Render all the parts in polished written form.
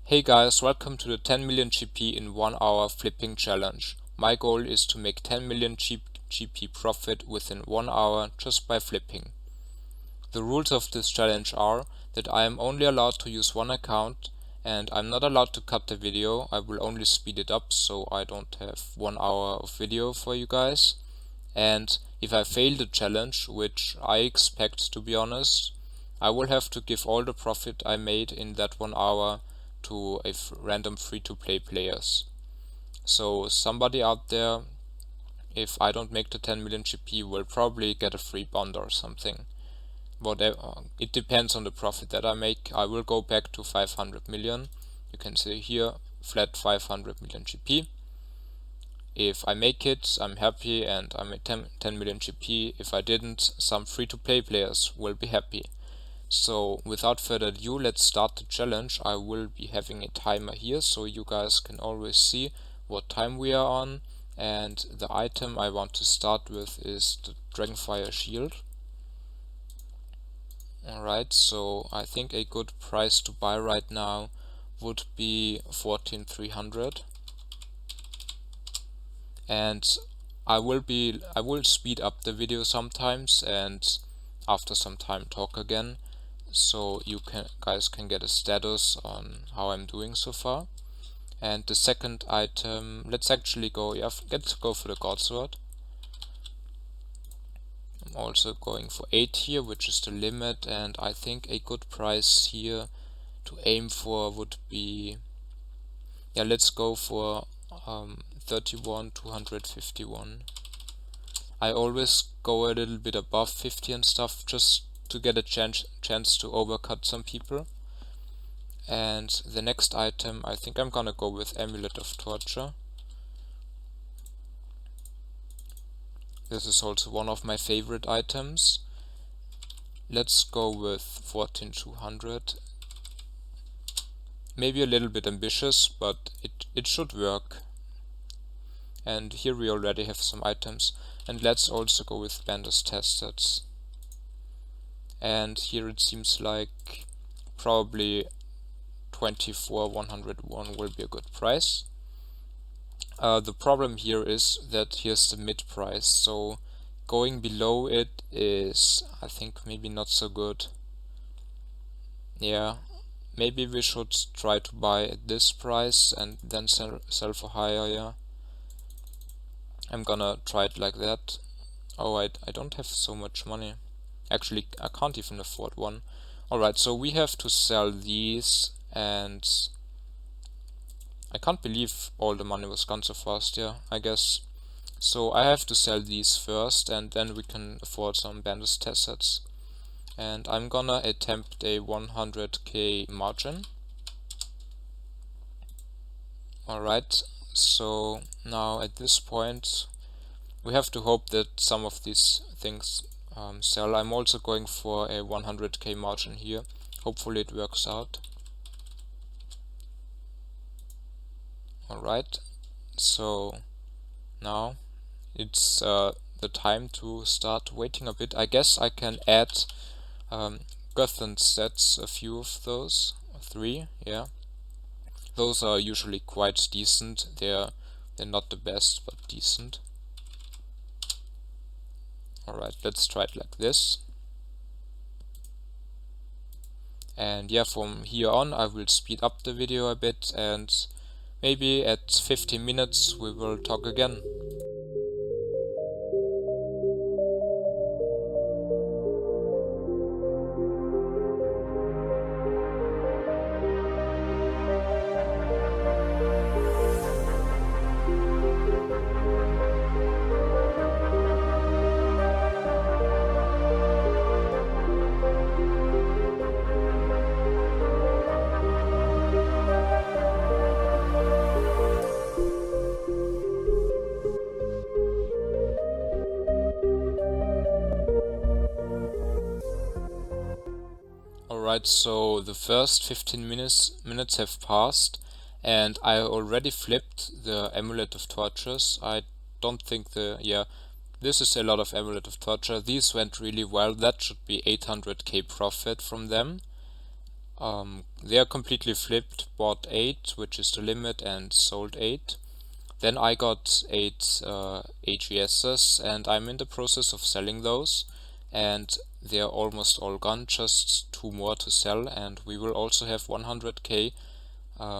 Hey guys, welcome to the 10 million GP in 1 hour flipping challenge. My goal is to make 10 million GP profit within 1 hour just by flipping. The rules of this challenge are that I am only allowed to use one account and I'm not allowed to cut the video. I will only speed it up so I don't have 1 hour of video for you guys. And if I fail the challenge, which I expect to be honest, I will have to give all the profit I made in that 1 hour to a random free-to-play players. So somebody out there, if I don't make the 10 million GP, will probably get a free bond or something. Whatever, it depends on the profit that I make. I will go back to 500 million. You can see here, flat 500 million GP. If I make it, I'm happy and I made 10 million GP. If I didn't, some free-to-play players will be happy. So without further ado, let's start the challenge. I will be having a timer here so you guys can always see what time we are on, and the item I want to start with is the Dragonfire Shield. Alright, so I think a good price to buy right now would be 14,300, and I will speed up the video sometimes and after some time talk again, so you guys can get a status on how I'm doing so far. And the second item, let's actually go, let's go for the God Sword. I'm also going for 8 here, which is the limit, and I think a good price here to aim for would be, let's go for 31,251. I always go a little bit above 50 and stuff just to get a chance to overcut some people. And the next item, I think I'm gonna go with Amulet of Torture. This is also one of my favorite items. Let's go with 14,200. Maybe a little bit ambitious, but it should work. And here we already have some items. And let's also go with Bander's Tested. And here it seems like probably 24,101 will be a good price. The problem here is that here's the mid price, so going below it is, I think, maybe not so good. Yeah, maybe we should try to buy at this price and then sell for higher. Yeah, I'm gonna try it like that. Oh, I don't have so much money. Actually, I can't even afford one. Alright, so we have to sell these, and I can't believe all the money was gone so fast. Yeah, I guess. So I have to sell these first, and then we can afford some Bandits test sets. And I'm gonna attempt a 100k margin. Alright, so now at this point we have to hope that some of these things sell. I'm also going for a 100k margin here. Hopefully it works out. Alright, so now it's the time to start waiting a bit. I guess I can add Gotham sets, a few of those, 3, yeah. Those are usually quite decent. They're not the best, but decent. Alright, let's try it like this. And yeah, from here on I will speed up the video a bit, and maybe at 15 minutes we will talk again. Alright, so the first 15 minutes have passed, and I already flipped the Amulet of Tortures. I don't think this is a lot of Amulet of Torture. These went really well. That should be 800k profit from them. They are completely flipped, bought 8, which is the limit, and sold 8. Then I got 8 AGSs, and I'm in the process of selling those, and they are almost all gone, just 2 more to sell, and we will also have 100k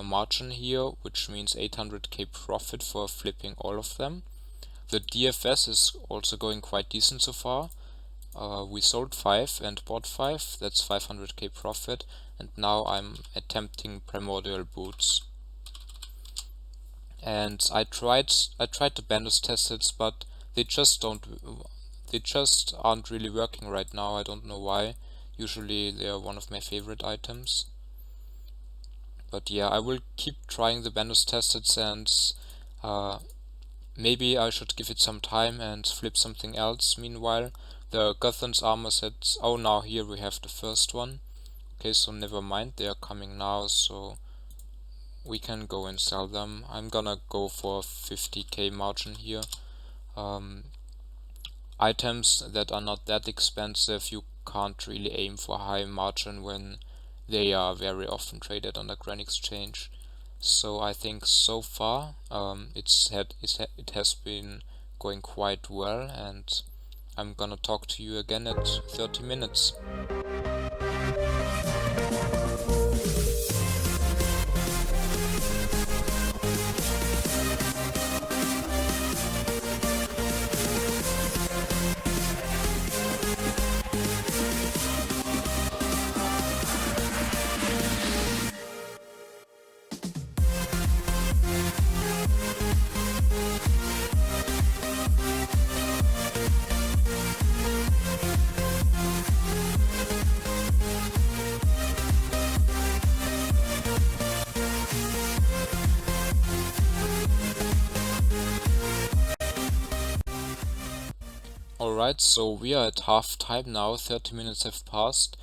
margin here, which means 800k profit for flipping all of them. The DFS is also going quite decent so far. We sold 5 and bought 5, that's 500k profit, and now I'm attempting primordial boots. And I tried the bandus tests, but they just aren't really working right now. I don't know why. Usually they are one of my favorite items. But yeah, I will keep trying the bandus tests, and maybe I should give it some time and flip something else. Meanwhile, the Gotham's armor sets. Oh, now here we have the first one. Okay, so never mind, they are coming now, so we can go and sell them. I'm gonna go for 50k margin here. Items that are not that expensive, you can't really aim for high margin when they are very often traded on the Grand Exchange. So I think so far it has been going quite well, and I'm gonna talk to you again at 30 minutes. Alright, so we are at half time now, 30 minutes have passed,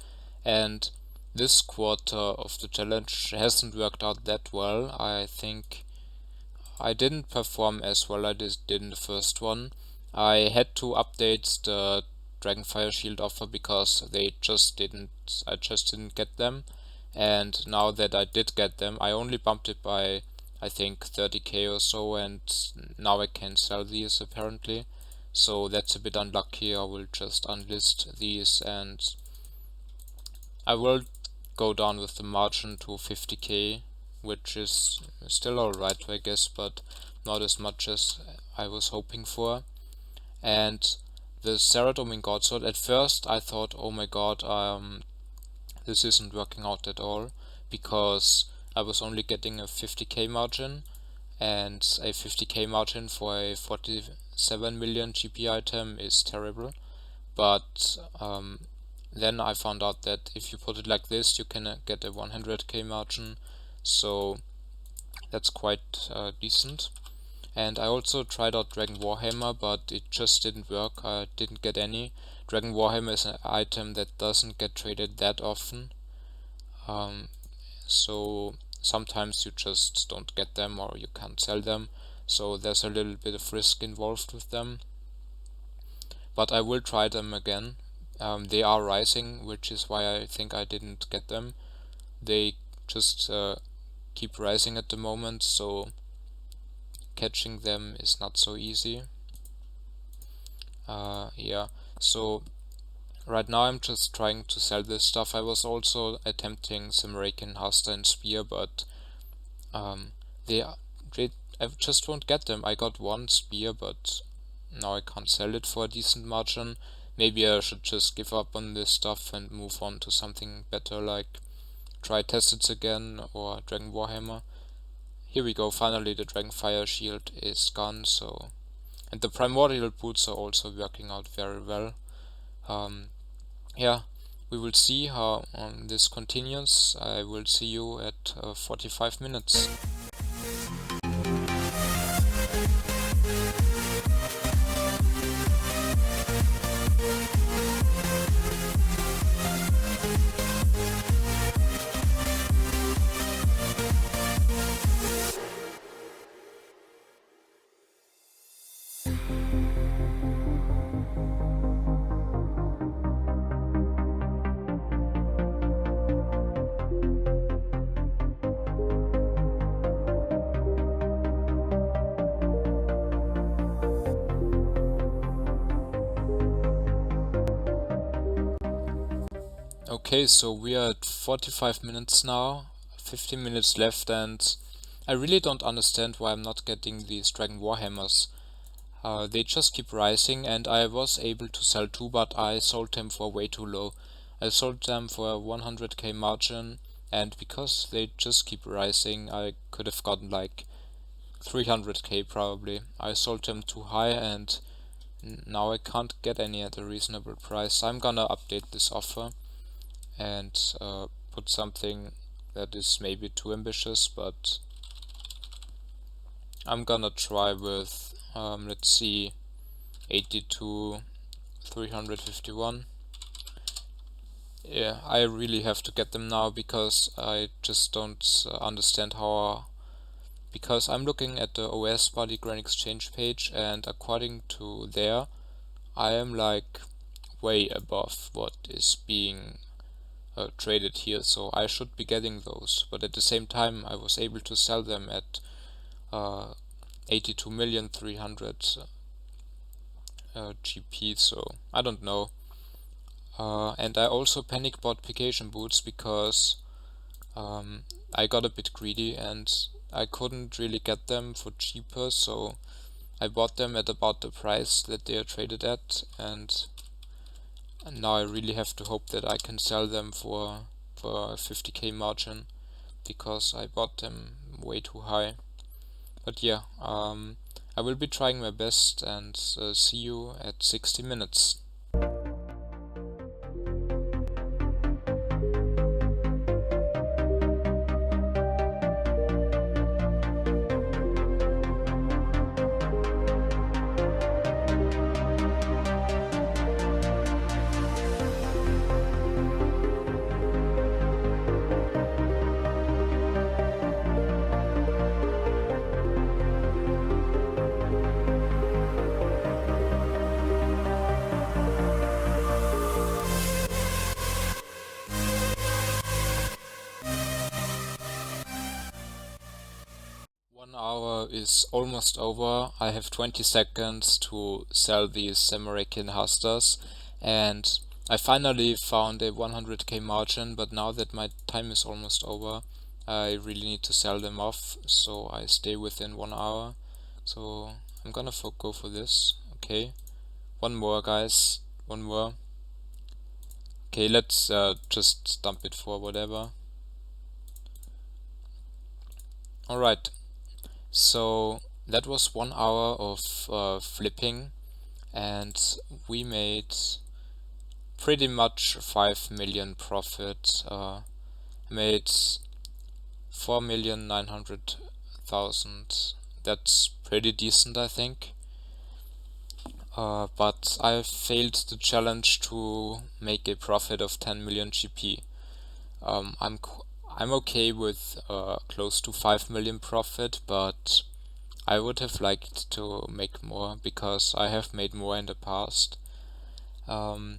and this quarter of the challenge hasn't worked out that well. I think I didn't perform as well as I did in the first one. I had to update the Dragonfire Shield offer because I just didn't get them, and now that I did get them, I only bumped it by I think 30k or so, and now I can sell these apparently. So that's a bit unlucky. I will just unlist these, and I will go down with the margin to 50k, which is still alright I guess, but not as much as I was hoping for. And the Ceradoming Godsword, at first I thought, oh my god, this isn't working out at all, because I was only getting a 50k margin, and a 50k margin for a 47 million GP item is terrible. But then I found out that if you put it like this, you can get a 100k margin, so that's quite decent. And I also tried out Dragon Warhammer, but it just didn't work. I didn't get any. Dragon Warhammer is an item that doesn't get traded that often, so sometimes you just don't get them or you can't sell them, so there's a little bit of risk involved with them. But I will try them again. They are rising, which is why I think I didn't get them. They just keep rising at the moment, so catching them is not so easy. Yeah, so right now I'm just trying to sell this stuff. I was also attempting some Raken, Hasta and Spear, but I just won't get them. I got one Spear, but now I can't sell it for a decent margin. Maybe I should just give up on this stuff and move on to something better, like try Testeds again or Dragon Warhammer. Here we go, finally the Dragonfire Shield is gone, so... And the Primordial Boots are also working out very well. Yeah, we will see how this continues. I will see you at 45 minutes. Okay, so we are at 45 minutes now, 15 minutes left, and I really don't understand why I'm not getting these Dragon Warhammers. They just keep rising, and I was able to sell two, but I sold them for way too low. I sold them for a 100k margin, and because they just keep rising, I could have gotten like 300k probably. I sold them too high, and now I can't get any at a reasonable price. I'm gonna update this offer and put something that is maybe too ambitious, but I'm gonna try with let's see, 82 351. Yeah, I really have to get them now because I just don't understand how, because I'm looking at the OS body Grand Exchange page, and according to there I am like way above what is being traded here, so I should be getting those, but at the same time I was able to sell them at 82,300,000 GP, so I don't know. And I also panic bought Pication boots because I got a bit greedy and I couldn't really get them for cheaper, so I bought them at about the price that they are traded at, and now I really have to hope that I can sell them for a 50k margin because I bought them way too high. But yeah, I will be trying my best, and see you at 60 minutes. One hour is almost over. I have 20 seconds to sell these American hustlers, and I finally found a 100k margin, but now that my time is almost over, I really need to sell them off, so I stay within 1 hour. So I'm gonna go for this. Okay, one more, guys, one more. Okay, let's just dump it for whatever. Alright, so that was 1 hour of flipping, and we made pretty much 5 million profit. Made 4,900,000. That's pretty decent, I think. But I failed the challenge to make a profit of 10 million GP. I'm okay with close to 5 million profit, but I would have liked to make more because I have made more in the past. The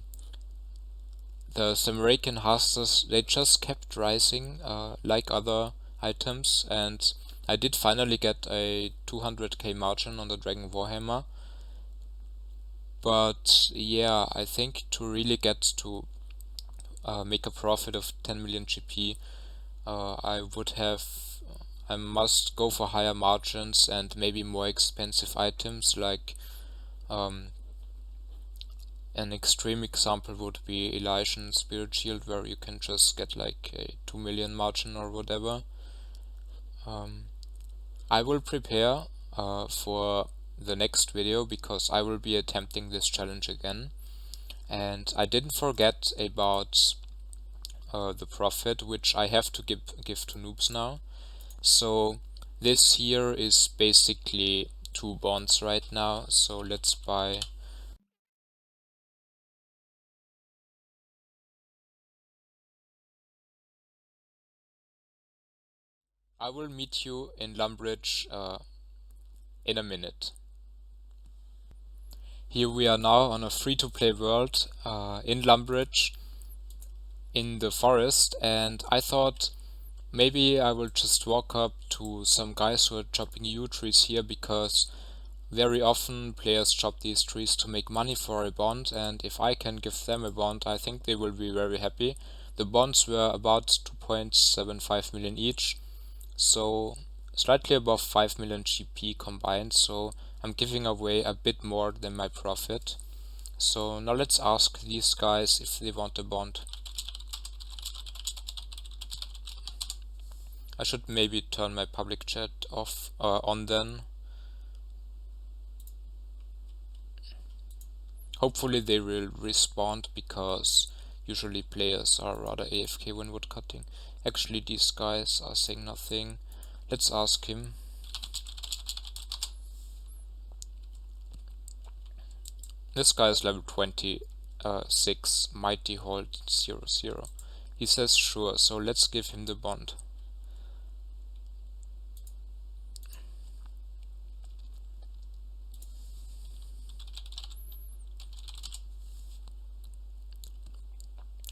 American hustlers, they just kept rising like other items, and I did finally get a 200k margin on the Dragon Warhammer. But yeah, I think to really get to make a profit of 10 million GP, I must go for higher margins and maybe more expensive items, like an extreme example would be Elysian Spirit Shield, where you can just get like a 2 million margin or whatever. I will prepare for the next video because I will be attempting this challenge again. And I didn't forget about the profit, which I have to give to noobs now. So this here is basically 2 bonds right now, so let's buy. I will meet you in Lumbridge in a minute. Here we are now on a free-to-play world in Lumbridge in the forest, and I thought maybe I will just walk up to some guys who are chopping yew trees here, because very often players chop these trees to make money for a bond, and if I can give them a bond, I think they will be very happy. The bonds were about 2.75 million each, so slightly above 5 million GP combined, so I'm giving away a bit more than my profit. So now let's ask these guys if they want a bond. I should maybe turn my public chat off on then. Hopefully they will respond, because usually players are rather AFK when woodcutting. Actually these guys are saying nothing. Let's ask him. This guy is level 26, Mighty Hold 00. He says sure, so let's give him the bond.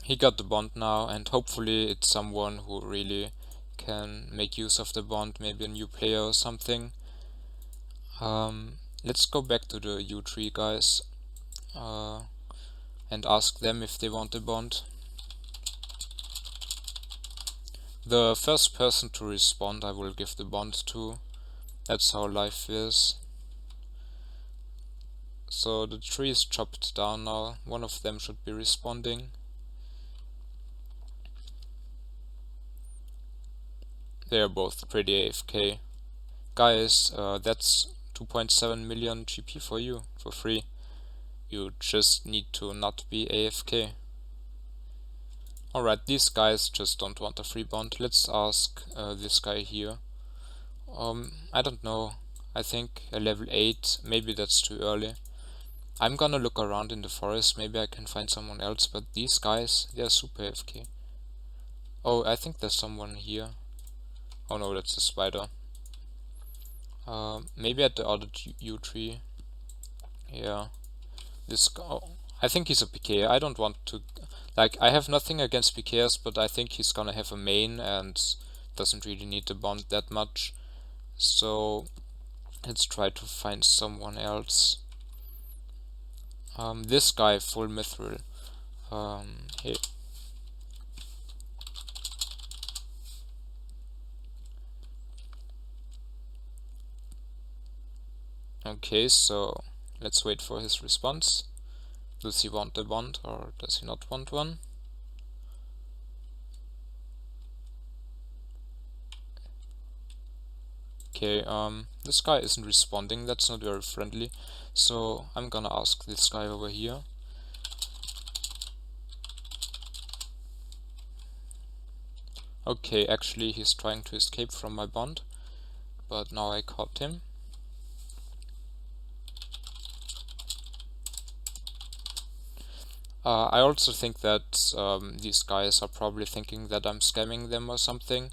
He got the bond now, and hopefully it's someone who really can make use of the bond, maybe a new player or something. Let's go back to the U3 guys and ask them if they want a bond. The first person to respond I will give the bond to. That's how life is. So the tree is chopped down now. One of them should be responding. They are both pretty AFK. Guys, that's 2.7 million GP for you, for free. You just need to not be AFK. Alright, these guys just don't want a free bond. Let's ask this guy here. I don't know. I think a level 8, maybe that's too early. I'm gonna look around in the forest, maybe I can find someone else, but these guys, they are super AFK. Oh, I think there's someone here. Oh no, that's a spider. Maybe at the other U tree. Yeah. This guy, oh, I think he's a PK. I don't want to, like, I have nothing against PKs, but I think he's gonna have a main and doesn't really need the bond that much. So let's try to find someone else. This guy, full mithril. Hey. Okay, so let's wait for his response. Does he want a bond or does he not want one? Okay, this guy isn't responding, that's not very friendly. So I'm gonna ask this guy over here. Okay, actually he's trying to escape from my bond, but now I caught him. I also think that these guys are probably thinking that I'm scamming them or something.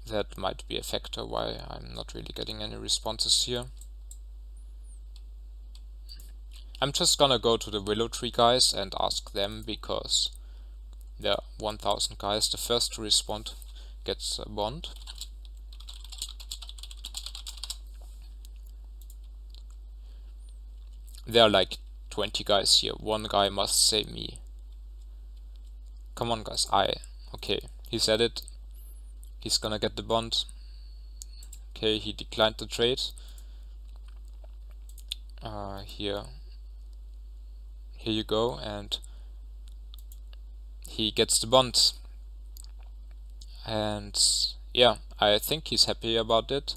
That might be a factor why I'm not really getting any responses here. I'm just gonna go to the willow tree guys and ask them, because there are 1000 guys. The first to respond gets a bond. There are like 20 guys here. One guy must say me. Come on guys, okay, he said it. He's gonna get the bond. Okay, he declined the trade. Here you go, and he gets the bond. And yeah, I think he's happy about it.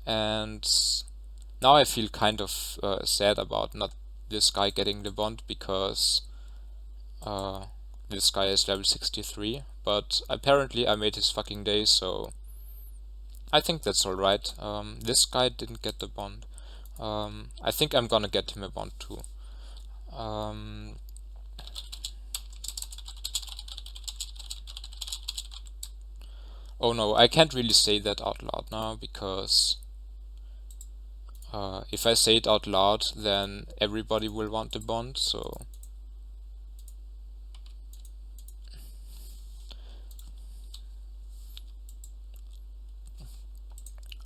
And now I feel kind of sad about not this guy getting the bond, because this guy is level 63, but apparently I made his fucking day, so I think that's alright. This guy didn't get the bond. I think I'm gonna get him a bond too. Oh no, I can't really say that out loud now, because if I say it out loud, then everybody will want the bond, so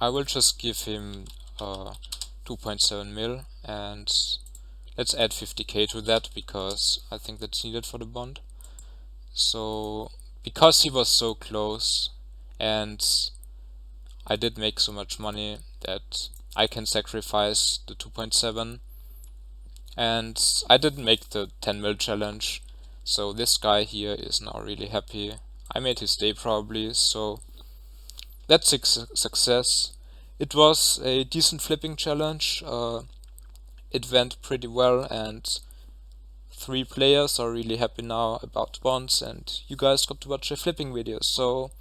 I will just give him 2.7 mil, and let's add 50k to that, because I think that's needed for the bond. So because he was so close and I did make so much money that I can sacrifice the 2.7, and I didn't make the 10 mil challenge, so this guy here is now really happy. I made his day probably, so that's success. It was a decent flipping challenge. It went pretty well, and 3 players are really happy now about bonds, and you guys got to watch a flipping video. So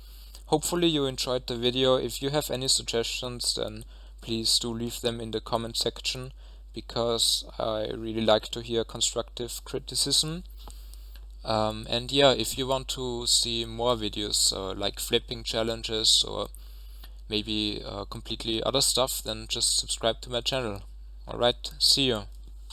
hopefully you enjoyed the video. If you have any suggestions, then please do leave them in the comment section, because I really like to hear constructive criticism. And yeah, if you want to see more videos like flipping challenges or maybe completely other stuff, then just subscribe to my channel. Alright, see you.